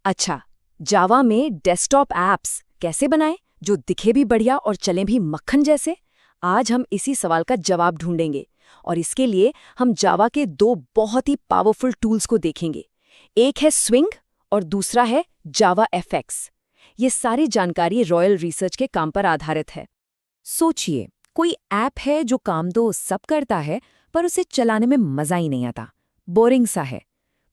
अच्छा, जावा में desktop apps कैसे बनाएं जो दिखे भी बढ़िया और चलें भी मक्खन जैसे? आज हम इसी सवाल का जवाब ढूंढेंगे और इसके लिए हम जावा के दो बहुत ही पावरफुल टूल्स को देखेंगे। एक है स्विंग और दूसरा है जावा एफएक्स। ये सारी जानकारी रॉयल रिसर्च के काम पर आधारित है। सोचिए, कोई ऐप है जो काम तो सब करता है पर उसे चलाने में मजा ही नहीं आता, बोरिंग सा है।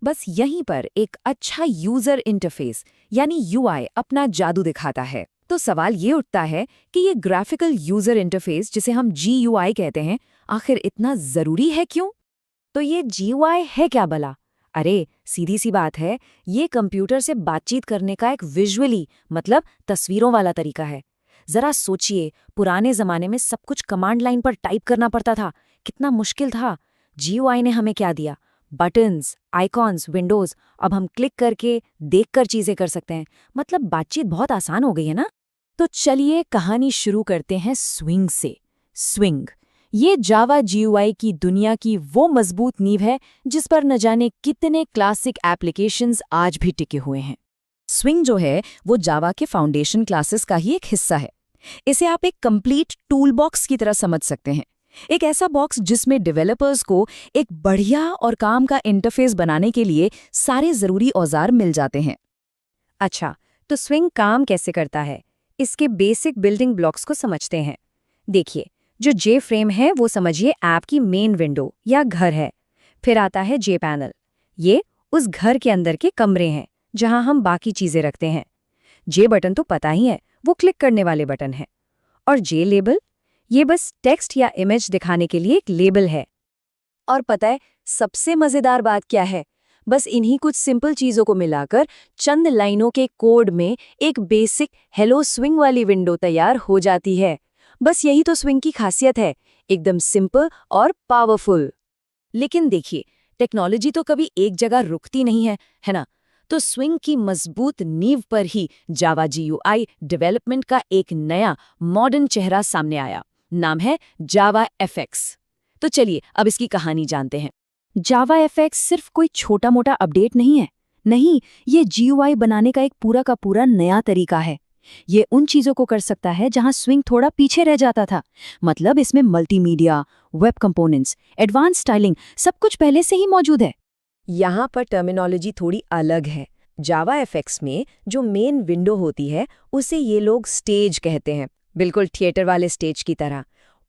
बस यहीं पर एक अच्छा यूजर इंटरफेस यानी यूआई अपना जादू दिखाता है। तो सवाल ये उठता है कि ये ग्राफिकल यूजर इंटरफेस जिसे हम जीयूआई कहते हैं, आखिर इतना जरूरी है क्यों? तो ये जीयूआई है क्या भला? अरे सीधी सी बात है, ये कंप्यूटर से बातचीत करने का एक विजुअली मतलब तस्वीरों वाला तरीका है। जरा सोचिए, पुराने जमाने में सब कुछ कमांड लाइन पर टाइप करना पड़ता था, कितना मुश्किल था। जीयूआई ने हमें क्या दिया? Buttons, icons, Windows. अब हम क्लिक करके देखकर चीजें कर सकते हैं। मतलब बातचीत बहुत आसान हो गई है ना। तो चलिए कहानी शुरू करते हैं स्विंग से। स्विंग ये जावा जीयूआई की दुनिया की वो मजबूत नींव है जिस पर न जाने कितने क्लासिक एप्लीकेशंस आज भी टिके हुए हैं। स्विंग जो है वो जावा के फाउंडेशन क्लासेस का ही एक हिस्सा है। इसे आप एक कंप्लीट टूल बॉक्स की तरह समझ सकते हैं। एक ऐसा बॉक्स जिसमें डेवलपर्स को एक बढ़िया और काम का इंटरफेस बनाने के लिए सारे जरूरी औजार मिल जाते हैं। अच्छा, तो स्विंग काम कैसे करता है? इसके बेसिक बिल्डिंग ब्लॉक्स को समझते हैं। देखिए, जो जे फ्रेम है वो समझिए ऐप की मेन विंडो या घर है। फिर आता है जे पैनल। ये उस घर के अंदर के कमरे हैं जहां हम बाकी चीजें रखते हैं। जे बटन तो पता ही है, वो क्लिक करने वाले बटन है। और जे लेबल, ये बस टेक्स्ट या इमेज दिखाने के लिए एक लेबल है। और पता है सबसे मजेदार बात क्या है? बस इन्हीं कुछ सिंपल चीजों को मिलाकर चंद लाइनों के कोड में एक बेसिक हेलो स्विंग वाली विंडो तैयार हो जाती है। बस यही तो स्विंग की खासियत है, एकदम सिंपल और पावरफुल। लेकिन देखिए, टेक्नोलॉजी तो कभी एक जगह रुकती नहीं है ना? तो स्विंग की मजबूत नींव पर ही जावा जीयूआई डेवलपमेंट का एक नया मॉडर्न चेहरा सामने आया। नाम है जावा एफएक्स। तो चलिए अब इसकी कहानी जानते हैं। जावा एफएक्स सिर्फ कोई छोटा मोटा अपडेट नहीं है। नहीं, ये जीयूआई बनाने का एक पूरा का पूरा नया तरीका है। ये उन चीजों को कर सकता है जहां स्विंग थोड़ा पीछे रह जाता था। मतलब इसमें multimedia, web components, advance styling सब कुछ पहले से ही मौजूद है। यहाँ पर टर्मिनोलॉजी थोड़ी अलग है। जावा एफएक्स में जो मेन विंडो होती है उसे ये लोग स्टेज कहते हैं, बिल्कुल थिएटर वाले स्टेज की तरह।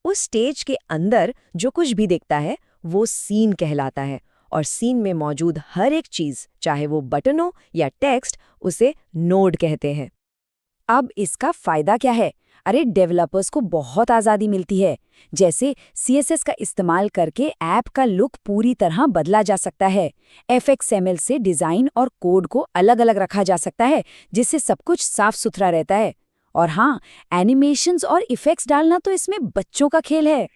उस स्टेज के अंदर जो कुछ भी दिखता है वो सीन कहलाता है, और सीन में मौजूद हर एक चीज, चाहे वो बटन हो या टेक्स्ट, उसे नोड कहते हैं। अब इसका फायदा क्या है? अरे डेवलपर्स को बहुत आज़ादी मिलती है। जैसे सीएसएस का इस्तेमाल करके ऐप का लुक पूरी तरह बदला जा सकता है। एफएक्सएमएल से डिज़ाइन और कोड को अलग अलग रखा जा सकता है, जिससे सब कुछ साफ सुथरा रहता है। और हाँ, एनिमेशंस और इफेक्ट्स डालना तो इसमें बच्चों का खेल है।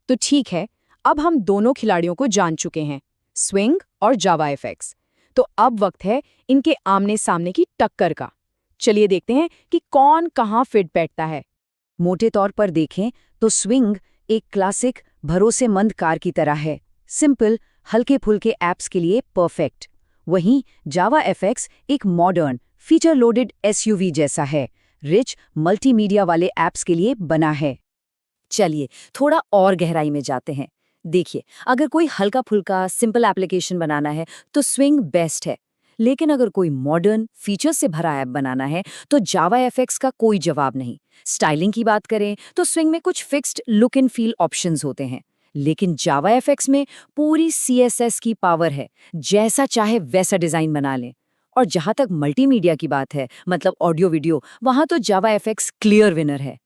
तो ठीक है, अब हम दोनों खिलाड़ियों को जान चुके हैं, स्विंग और जावा एफएक्स। तो अब वक्त है इनके आमने सामने की टक्कर का। चलिए देखते हैं कि कौन कहाँ फिट बैठता है। मोटे तौर पर देखें तो स्विंग एक क्लासिक भरोसेमंद कार की तरह है, सिंपल हल्के फुल्के ऐप्स के लिए परफेक्ट। वहीं जावा एफएक्स एक मॉडर्न फीचर लोडेड एसयूवी जैसा है, रिच मल्टीमीडिया वाले ऐप्स के लिए बना है। चलिए थोड़ा और गहराई में जाते हैं। देखिए, अगर कोई हल्का फुल्का सिंपल एप्लीकेशन बनाना है तो स्विंग बेस्ट है। लेकिन अगर कोई मॉडर्न फीचर से भरा ऐप बनाना है तो जावा एफएक्स का कोई जवाब नहीं। स्टाइलिंग की बात करें तो स्विंग में कुछ fixed look and feel options होते हैं, लेकिन जावा एफएक्स में पूरी सीएसएस की पावर है, जैसा चाहे वैसा डिजाइन बना लें। और जहां तक मल्टीमीडिया की बात है, मतलब ऑडियो वीडियो, वहां तो जावा एफएक्स क्लियर विनर है।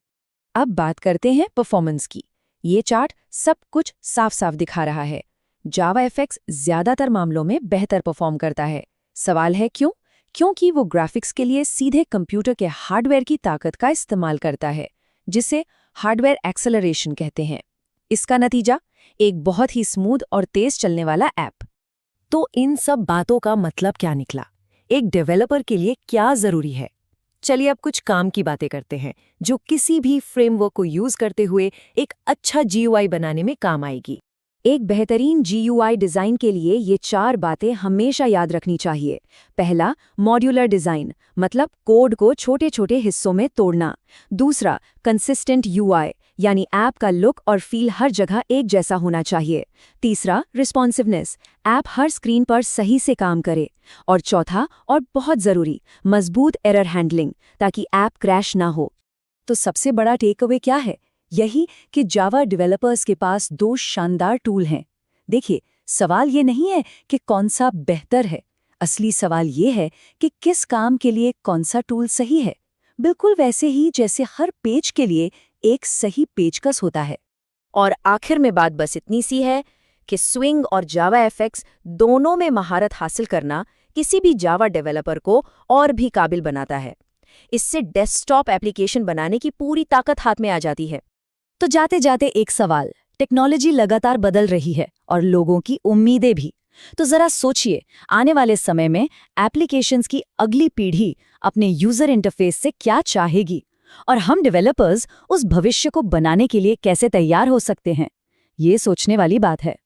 अब बात करते हैं परफॉर्मेंस की। ये चार्ट सब कुछ साफ साफ दिखा रहा है। जावा एफएक्स ज्यादातर मामलों में बेहतर परफॉर्म करता है। सवाल है क्यों? क्योंकि वो ग्राफिक्स के लिए सीधे कंप्यूटर के हार्डवेयर की ताकत का इस्तेमाल करता है, जिसे हार्डवेयर एक्सेलरेशन कहते हैं। इसका नतीजा एक बहुत ही स्मूथ और तेज चलने वाला ऐप। तो इन सब बातों का मतलब क्या निकला? एक डेवलपर के लिए क्या जरूरी है? चलिए अब कुछ काम की बातें करते हैं जो किसी भी फ्रेमवर्क को यूज करते हुए एक अच्छा जीयूआई बनाने में काम आएगी। एक बेहतरीन GUI डिज़ाइन के लिए ये 4 बातें हमेशा याद रखनी चाहिए। पहला, मॉड्यूलर डिज़ाइन, मतलब कोड को छोटे-छोटे हिस्सों में तोड़ना। दूसरा, कंसिस्टेंट UI, यानी ऐप का लुक और फील हर जगह एक जैसा होना चाहिए। तीसरा, रिस्पॉन्सिवनेस, ऐप हर स्क्रीन पर सही से काम करे। और चौथा, और बहुत ज़रूरी, मजबूत एरर हैंडलिंग, ताकि ऐप क्रैश ना हो। तो सबसे बड़ा टेकअवे क्या है? यही कि जावा डेवलपर्स के पास 2 शानदार टूल हैं। देखिए, सवाल ये नहीं है कि कौन सा बेहतर है, असली सवाल ये है कि किस काम के लिए कौन सा टूल सही है। बिल्कुल वैसे ही जैसे हर पेज के लिए एक सही पेचकस होता है। और आखिर में बात बस इतनी सी है कि स्विंग और जावा एफएक्स दोनों में महारत हासिल करना किसी भी जावा डेवलपर को और भी काबिल बनाता है। इससे डेस्कटॉप एप्लीकेशन बनाने की पूरी ताकत हाथ में आ जाती है। तो जाते जाते एक सवाल, टेक्नोलॉजी लगातार बदल रही है और लोगों की उम्मीदें भी। तो जरा सोचिए, आने वाले समय में एप्लीकेशंस की अगली पीढ़ी अपने यूजर इंटरफेस से क्या चाहेगी, और हम डेवलपर्स उस भविष्य को बनाने के लिए कैसे तैयार हो सकते हैं। ये सोचने वाली बात है।